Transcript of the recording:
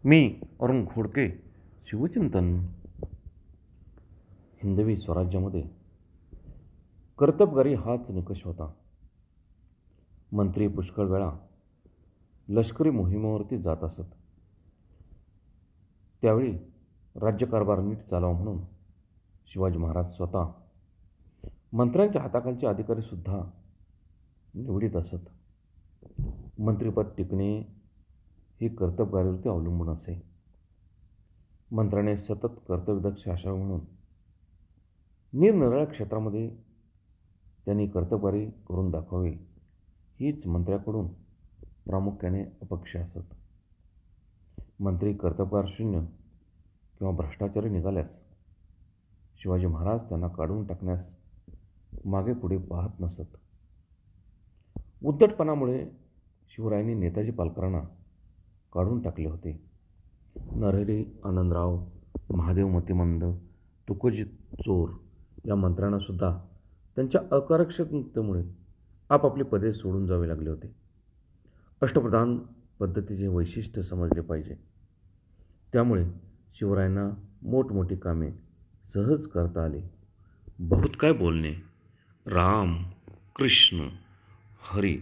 मी अरुण खोडके. शिवचिंतन. हिंदवी स्वराज्यामध्ये कर्तबगारी हाच निकष होता. मंत्री पुष्कळ वेळा लष्करी मोहिमेवरती जात असत. त्यावेळी राज्यकारभार नीट चालावा म्हणून शिवाजी महाराज स्वतः मंत्र्यांच्या हाताखालचे अधिकारीसुद्धा निवडीत असत. मंत्रिपद टिकणे ही कर्तबगारीवरती अवलंबून असे. मंत्र्याने सतत कर्तव्यदक्ष असावे म्हणून निरनिराळ्या क्षेत्रामध्ये त्यांनी कर्तबगारी करून दाखवावी हीच मंत्र्याकडून प्रामुख्याने अपेक्षा असत. मंत्री कर्तबगार शून्य किंवा भ्रष्टाचारी निघाल्यास शिवाजी महाराज त्यांना काढून टाकण्यास मागे पुढे पाहत नसत. उद्धटपणामुळे शिवरायांनी नेताजी पालकरांना काढून टाकले होते. नरहरी आनंदराव, महादेव मतिमंद, तुकोजी चोर या मंत्र्यांनासुद्धा त्यांच्या अकार्यक्षमतेमुळे आपापली पदे सोडून जावे लागले होते. अष्टप्रधान पद्धतीचे वैशिष्ट्य समजले पाहिजे. त्यामुळे शिवरायांना मोठमोठी कामे सहज करता आली. बहुत काय बोलणे. राम, कृष्ण, हरी